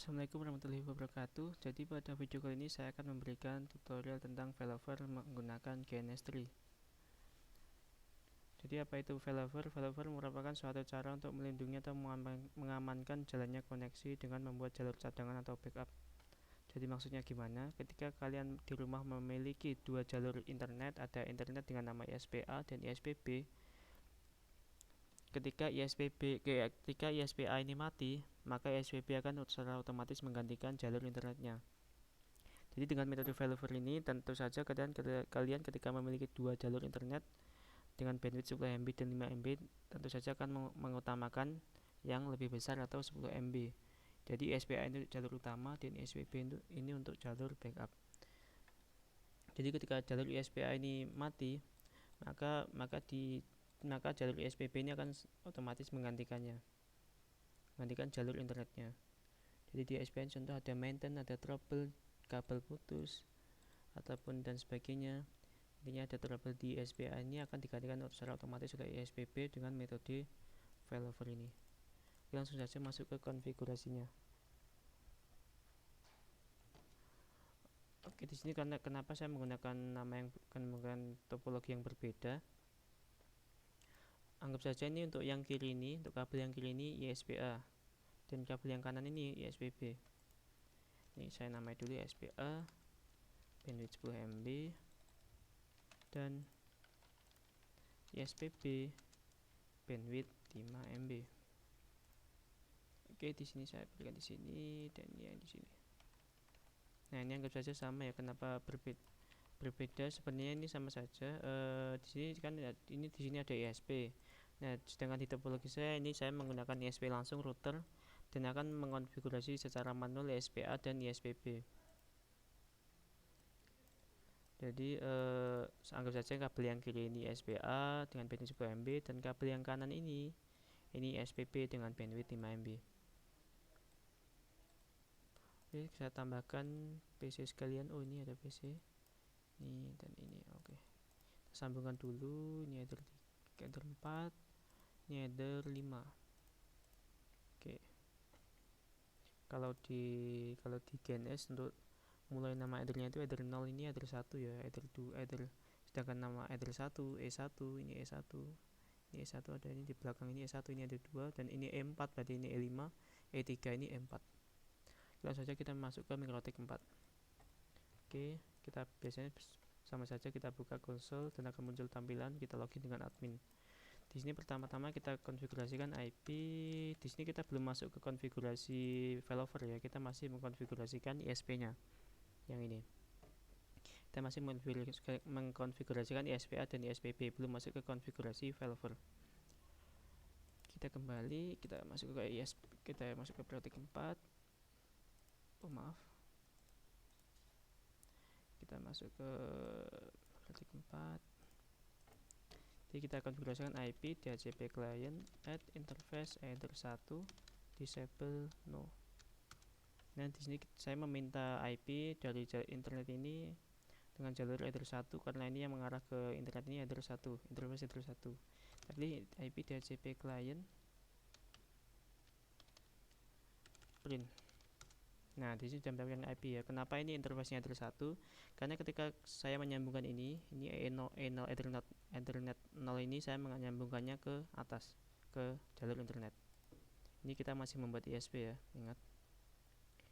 Assalamualaikum warahmatullahi wabarakatuh. Jadi pada video kali ini saya akan memberikan tutorial tentang failover menggunakan GNS3. Jadi apa itu failover? Failover merupakan suatu cara untuk melindungi atau mengamankan jalannya koneksi dengan membuat jalur cadangan atau backup. Jadi maksudnya gimana? Ketika kalian di rumah memiliki dua jalur internet, ada internet dengan nama ISPA dan ISPB. Ketika ISPA ini mati, maka ISPB akan secara otomatis menggantikan jalur internetnya. Jadi dengan metode failover ini tentu saja kalian ketika memiliki dua jalur internet dengan bandwidth 10 MB dan 5 MB tentu saja akan mengutamakan yang lebih besar atau 10 MB. Jadi ISPA itu jalur utama dan ISPB ini untuk jalur backup. Jadi ketika jalur ISPA ini mati, maka jalur ISPB ini akan otomatis menggantikan jalur internetnya. Jadi di ISPA contoh ada maintain, ada trouble, kabel putus ataupun dan sebagainya. Intinya ada trouble di ISPA ini akan digantikan secara otomatis oleh ISPB dengan metode failover ini. Langsung saja masuk ke konfigurasinya. Oke, di sini kenapa saya menggunakan topologi yang berbeda. Anggap saja ini untuk yang kiri ini, untuk kabel yang kiri ini ISPA dan kabel yang kanan ini ISPB. Ini saya namai dulu ISPA bandwidth 10 MB dan ISPB bandwidth 5 MB. Oke, di sini saya berikan di sini dan yang di sini. Nah, ini anggap saja sama ya. Kenapa berbeda? Sebenarnya ini sama saja. Di sini kan di sini ada ISP. Nah, sedangkan di topologi saya menggunakan ISP langsung router dan akan mengonfigurasi secara manual ISPA dan ISPB. Jadi anggap saja kabel yang kiri ini ISPA dengan bandwidth 10 MB dan kabel yang kanan ini ISPB dengan bandwidth 5 MB. Oke, saya tambahkan PC sekalian. Oh, ini ada PC. Ini dan ini. Oke. Sambungkan dulu. Ini header 4. Ini header 5. Oke. Kalau di GNS untuk mulai nama headernya itu header 0 ini header 1 ya, header 2 sedangkan nama header 1 E1 ini E1. Ini E1 ada ini di belakang ini E1 ini ada 2 dan ini E4 berarti ini E5, E3 ini E4. Langsung saja kita masuk ke MikroTik 4. Oke, kita biasanya sama saja kita buka konsol dan akan muncul tampilan kita login dengan admin. Di sini pertama-tama kita konfigurasikan IP. Di sini kita belum masuk ke konfigurasi failover ya. Kita masih mengkonfigurasikan ISP-nya. Yang ini. Kita masih mengkonfigurasikan ISPA dan ISPB, belum masuk ke konfigurasi failover. Kita kembali, kita masuk ke MikroTik 4. Oh, maaf. Kita masuk ke MikroTik 4. Jadi kita konfigurasikan IP DHCP client add interface header 1 disable no. Nah, di sini saya meminta IP dari internet ini dengan jalur header 1 karena ini yang mengarah ke internet ini header 1, interface header 1. Tapi IP DHCP client print. Nah, di sini sudah mendapatkan IP ya. Kenapa ini interface-nya header 1? Karena ketika saya menyambungkan ini E0 Ethernet 0 ini saya menyambungkannya ke atas, ke jalur internet. Ini kita masih membuat ISP ya, ingat.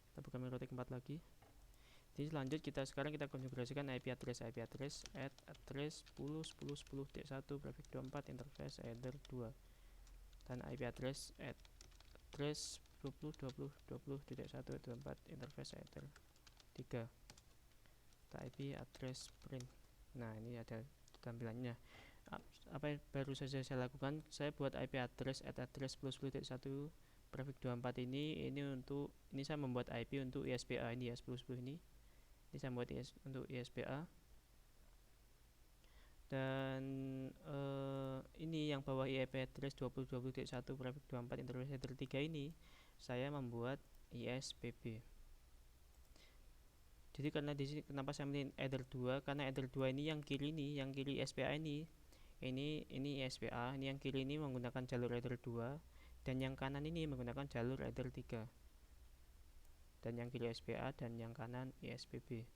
Kita buka MikroTik 4 lagi. Jadi lanjut sekarang kita konfigurasikan IP address add address 10.10.10.1 prefix 24 interface header 2 dan IP address address 20.20.20.1.4 interface header 3 IP address print. Nah, ini ada tampilannya. Apa yang baru saja saya lakukan, saya buat IP address address 10.10.1 prefix 24 ini saya membuat IP untuk ISPA ini ya, 10.10 ini saya buat untuk ISPA dan ini yang bawah IP address 20.20.1 prefix 24 interface header 3 ini saya membuat ISPB. Jadi karena di sini kenapa saya milih header 2, karena header 2 ini yang kiri ISPA ini ISPA, ini yang kiri ini menggunakan jalur header 2 dan yang kanan ini menggunakan jalur header 3. dan yang kiri SPA dan yang kanan ISPB.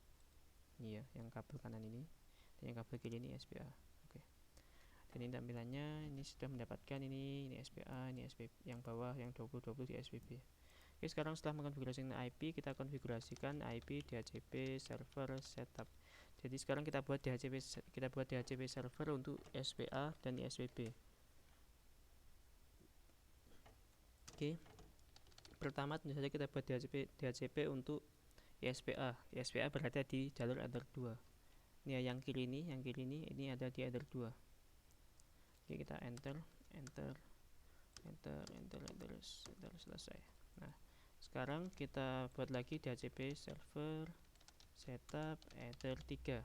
Ini ya, yang kabel kanan ini dan yang kabel kiri ini SPA. Oke. Dan ini tampilannya, ini sudah mendapatkan ini SPA, ini SPB, yang bawah yang 2020 di SPB. Oke, sekarang setelah mengkonfigurasikan IP, kita konfigurasikan IP DHCP server setup. Jadi sekarang kita buat DHCP server untuk SPA dan ISPB. Oke. Pertama tentu saja kita buat DHCP untuk ISPA. ISPA berada di jalur Ether 2. Ini ya, yang kiri ini ini ada di Ether 2. Oke, kita enter, selesai. Nah, sekarang kita buat lagi DHCP server setup Ether 3.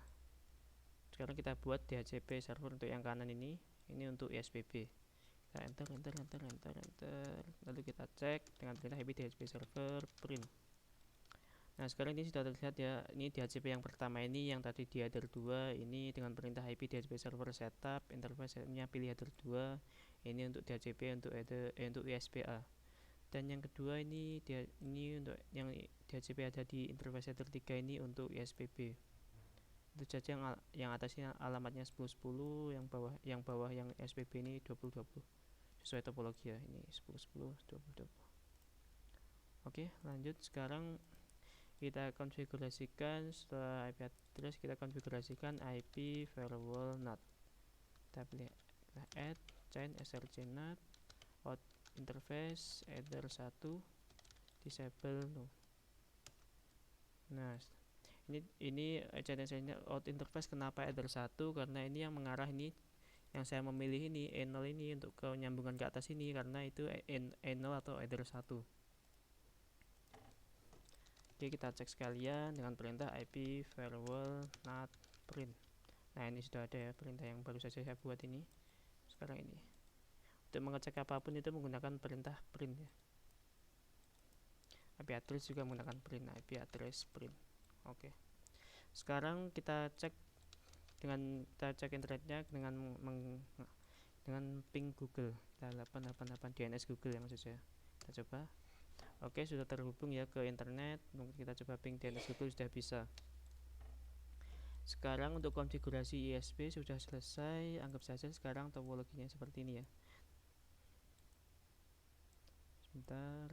Sekarang kita buat DHCP server untuk yang kanan ini untuk ISPB. Kita enter, lalu kita cek dengan perintah IP DHCP server print. Nah, sekarang ini sudah terlihat ya, ini DHCP yang pertama ini yang tadi di header 2 ini dengan perintah IP DHCP server setup, interface-nya pilih header 2, ini untuk DHCP untuk ISPA. Dan yang kedua ini untuk yang DHCP ada di interface header 3 ini untuk ISPB. Itu saja yang atasnya alamatnya 1010, yang bawah yang SPB ini 2020. Sesuai topologi ya, ini 1010 2020. Oke, lanjut. Sekarang kita konfigurasikan, setelah IP address kita konfigurasikan IP firewall NAT. Kita pilih add chain src NAT out interface Ether 1 disable no. Nah, ini chain src NAT out interface kenapa Ether 1? Karena ini yang mengarah ini, yang saya memilih ini E0 ini untuk penyambungan ke atas ini, karena itu E0 atau Ether 1. Oke, kita cek sekalian dengan perintah IP firewall NAT print. Nah, ini sudah ada ya perintah yang baru saja saya buat ini. Sekarang ini untuk mengecek apapun itu menggunakan perintah print ya. IP address juga menggunakan print, IP address print. Oke. Sekarang kita cek internetnya dengan ping Google. 888 DNS Google ya maksud saya. Kita coba. Oke, sudah terhubung ya ke internet. Mungkin kita coba ping DNS Google, sudah bisa. Sekarang untuk konfigurasi ISP sudah selesai. Anggap saja sekarang topologinya seperti ini ya. Sebentar,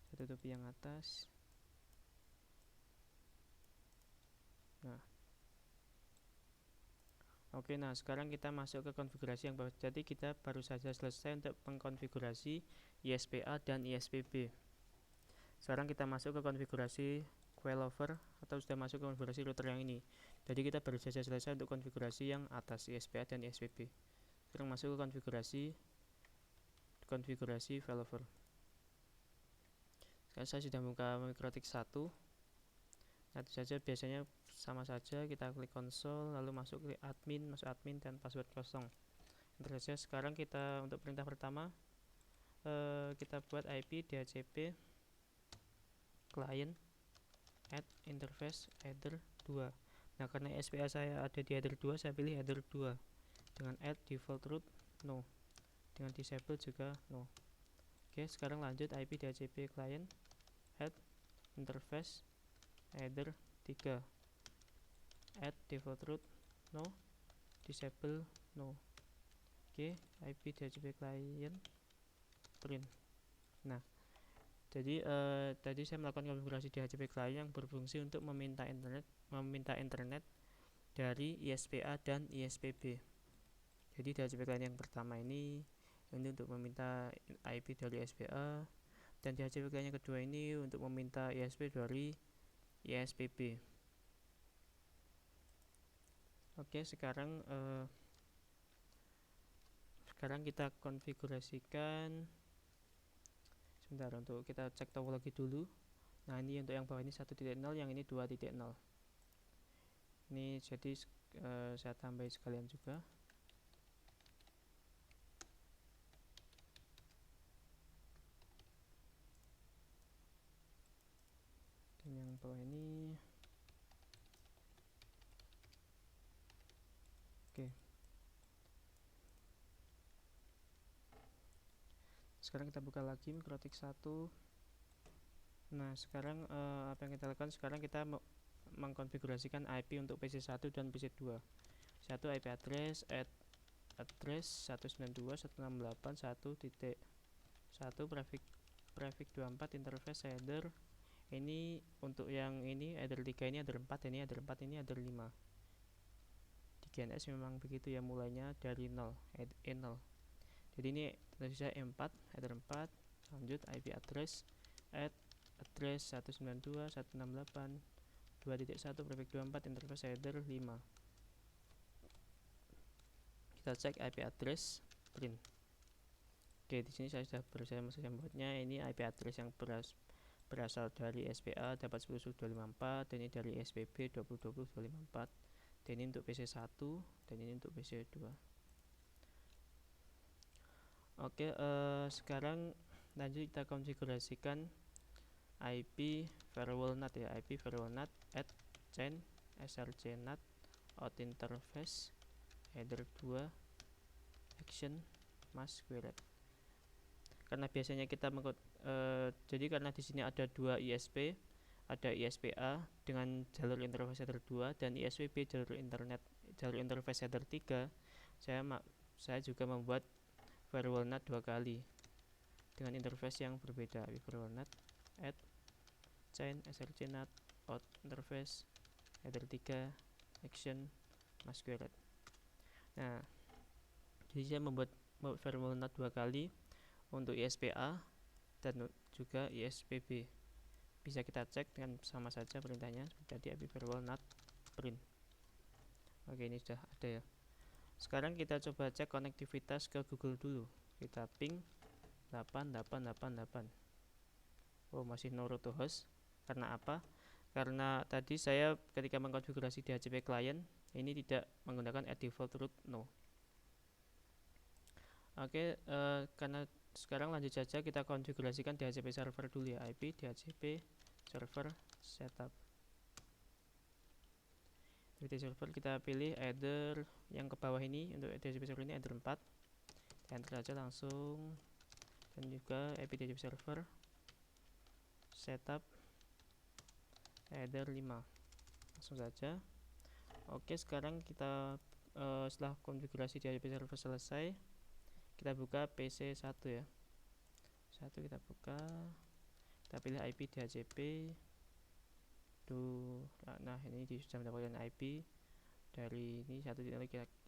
saya tutup yang atas. Nah, oke, nah sekarang kita masuk ke konfigurasi yang bawah. Jadi kita baru saja selesai untuk mengkonfigurasi ISPA dan ISPB. Sekarang kita masuk ke konfigurasi coilover atau sudah masuk ke konfigurasi router yang ini. Jadi kita baru saja selesai untuk konfigurasi yang atas ISPA dan ISPB. Sekarang masuk ke konfigurasi failover. Sekarang saya sudah buka MikroTik 1. Nah, itu saja, biasanya sama saja, kita klik konsol lalu masuk admin dan password kosong. Enter saja. Sekarang kita untuk perintah pertama kita buat IP DHCP client add interface header 2. Nah, karena SPA saya ada di header 2, saya pilih header 2 dengan add default root no, dengan disable juga no. Oke, sekarang lanjut IP DHCP client add interface header 3 add default root no, disable no. Oke, IP DHCP client print. Nah, jadi tadi saya melakukan konfigurasi DHCP client yang berfungsi untuk meminta internet dari ISPA dan ISPB. Jadi DHCP client yang pertama ini untuk meminta IP dari ISPA, dan DHCP client yang kedua ini untuk meminta ISP dari ISPB. Oke, sekarang kita konfigurasikan. Sebentar, untuk kita cek topologi dulu. Nah, ini untuk yang bawah ini 1.0, yang ini 2.0. Ini jadi saya tambahin sekalian juga. Dan yang bawah ini. Oke. Sekarang kita buka lagi MikroTik 1. Nah, sekarang apa yang kita lakukan? Sekarang kita mengkonfigurasikan IP untuk PC1 dan PC2. Satu IP address address 192.168.1.1 prefix 24 interface header. Ini untuk yang ini header 3 ini header 4, ini header 4, ini header 5. Di GNS memang begitu ya, mulainya dari 0, E0. Jadi ini tentu saja E4, header 4, lanjut IP address address 192.168.2.1 prefix 24 interface header 5. Kita cek IP address print. Oke, di sini saya sudah berusaha membuatnya. Ini IP address yang berasal dari SPA dapat 10.254, dan ini dari SPB 20.20.254, dan ini untuk PC1, dan ini untuk PC2. Oke, sekarang lanjut kita konfigurasikan IP firewall NAT ya. IP firewall NAT add chain src NAT out interface header 2 action masquerade. Karena biasanya kita jadi karena di sini ada dua ISP, ada ISPA dengan jalur interface header 2 dan ISPB jalur interface header 3. Saya juga membuat firewall NAT 2 kali dengan interface yang berbeda. Firewall NAT add chain src NAT out interface header 3 action masquerade. Nah, jadi saya membuat firewall NAT 2 kali untuk ISPA dan juga ISPB. Bisa kita cek dengan sama saja perintahnya seperti IP firewall NAT print. Oke, ini sudah ada ya. Sekarang kita coba cek konektivitas ke Google dulu. Kita ping 8888. Oh, masih no root to host. Karena apa? Karena tadi saya ketika mengkonfigurasi DHCP client ini tidak menggunakan add default root no. Oke, karena sekarang lanjut saja kita konfigurasikan DHCP server dulu ya. IP DHCP server setup. Di server kita pilih header yang ke bawah ini. Untuk DHCP server ini header 4. Enter saja langsung. Dan juga IP DHCP server setup header 5. Langsung saja. Oke, sekarang kita setelah konfigurasi DHCP server selesai, kita buka PC1 ya. Satu kita buka, kita pilih IP DHCP. Nah, ini sudah mendapatkan IP dari ini satu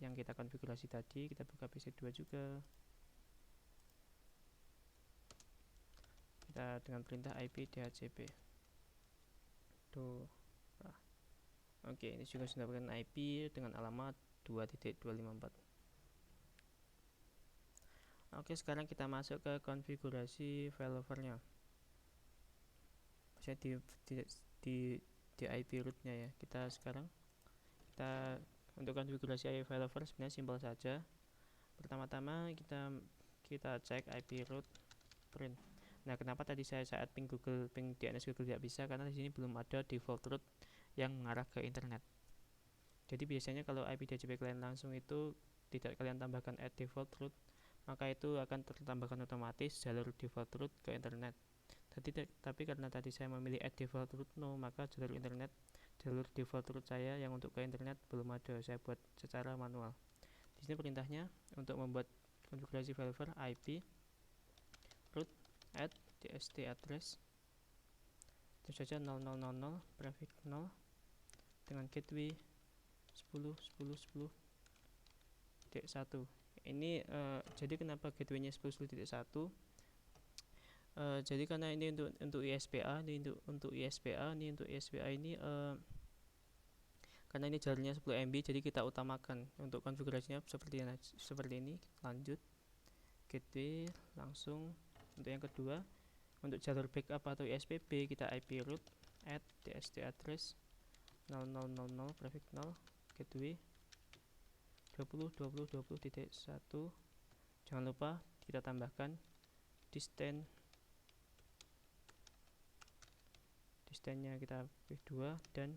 yang kita konfigurasi tadi. Kita buka PC2 juga. Kita dengan perintah IP DHCP. Oke, ini juga sudah mendapatkan IP dengan alamat 2.254. Oke, sekarang kita masuk ke konfigurasi failovernya. Saya di IP rootnya ya. Kita untuk konfigurasi IP failover sebenarnya simpel saja. Pertama-tama kita cek IP root print. Nah, kenapa tadi saya saat ping DNS Google tidak bisa? Karena di sini belum ada default root yang mengarah ke internet. Jadi biasanya kalau IP DHCP client langsung itu tidak kalian tambahkan add default root, maka itu akan tertambahkan otomatis jalur default root ke internet. Tapi karena tadi saya memilih add default root no, maka jalur default root saya yang untuk ke internet belum ada. Saya buat secara manual. Di sini perintahnya untuk membuat konfigurasi failover IP root add dst address terus saja 0000 prefix 0 dengan gateway 10.10.10.1. Ini jadi kenapa gateway-nya 10.10.1? Jadi karena ini untuk ISPA, ini untuk ISPA ini karena ini jalurnya 10 MB, jadi kita utamakan untuk konfigurasinya seperti ini. Lanjut gateway langsung. Untuk yang kedua, untuk jalur backup atau ISPB kita IP root add dst address 0000 prefix 0 gateway 20.20.20.1. Jangan lupa kita tambahkan distance-nya kita pilih 2 dan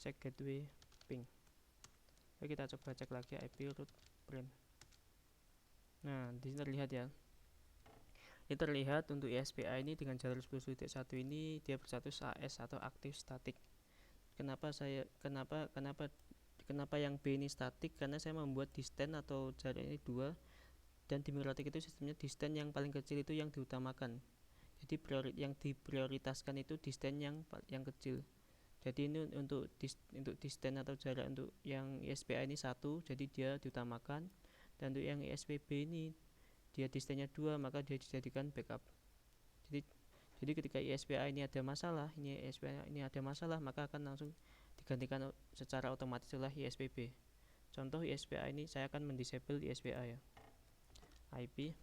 cek gateway ping. Oke, kita coba cek lagi IP root print. Nah, di sini terlihat ya. Ini terlihat untuk ISPA ini dengan jalur 10.1 ini dia berstatus AS atau aktif statik. Kenapa yang B ini statik? Karena saya membuat distance atau jarak ini 2, dan di Mirotic itu sistemnya distance yang paling kecil itu yang diutamakan. Jadi yang diprioritaskan itu distance yang kecil. Jadi ini untuk distance atau jarak untuk yang ISPA ini 1, jadi dia diutamakan. Dan untuk yang ISPB ini dia distance-nya 2, maka dia dijadikan backup. Jadi ketika ISPA ini ada masalah, maka akan langsung digantikan secara otomatis oleh ISPB. Contoh ISPA ini saya akan mendisable ISPA ya. IP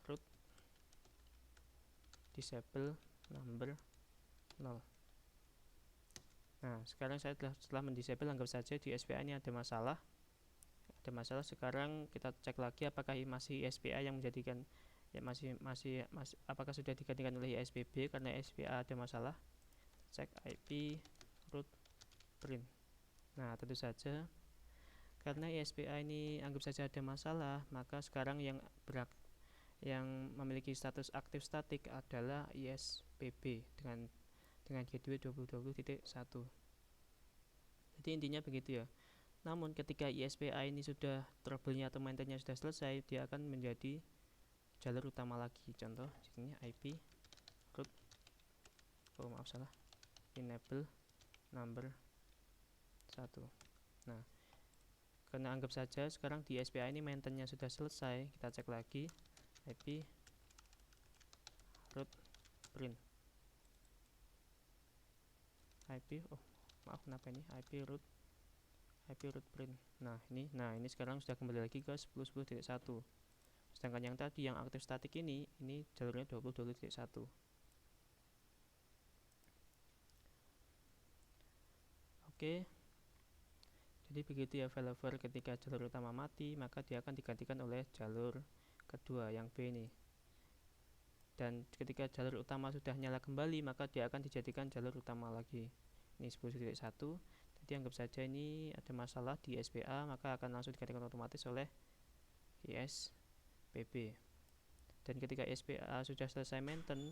root disable number 0. Nah, sekarang saya setelah mendisable, anggap saja di ISPA ini ada masalah. Sekarang kita cek lagi apakah masih ISPA yang menjadikan apakah sudah digantikan oleh ISPB karena ISPA ada masalah. Cek IP root print. Nah, tentu saja karena ISPA ini anggap saja ada masalah, maka sekarang yang memiliki status aktif statik adalah ISPB dengan gateway 2020.1. Jadi intinya begitu ya. Namun ketika ISPA ini sudah trouble-nya atau maintenance-nya sudah selesai, dia akan menjadi jalur utama lagi. Contoh disini IP root enable number 1. Nah, karena anggap saja sekarang di ISPA ini maintenance-nya sudah selesai, kita cek lagi IP root print IP root print. Nah ini sekarang sudah kembali lagi ke 10.10.1. Sedangkan yang tadi yang aktif statik ini jalurnya 20.1. Oke. Jadi begitu ya failover, ketika jalur utama mati maka dia akan digantikan oleh jalur kedua yang B ini. Dan ketika jalur utama sudah nyala kembali maka dia akan dijadikan jalur utama lagi. Ini 10.1. Jadi anggap saja ini ada masalah di ISPA, maka akan langsung digantikan otomatis oleh ISPB. Dan ketika ISPA sudah selesai maintain,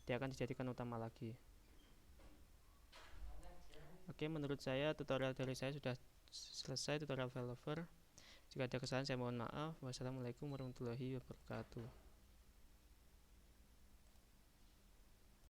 dia akan dijadikan utama lagi. Oke, menurut saya tutorial dari saya sudah selesai, tutorial failover. Jika ada kesalahan saya mohon maaf. Wassalamualaikum warahmatullahi wabarakatuh.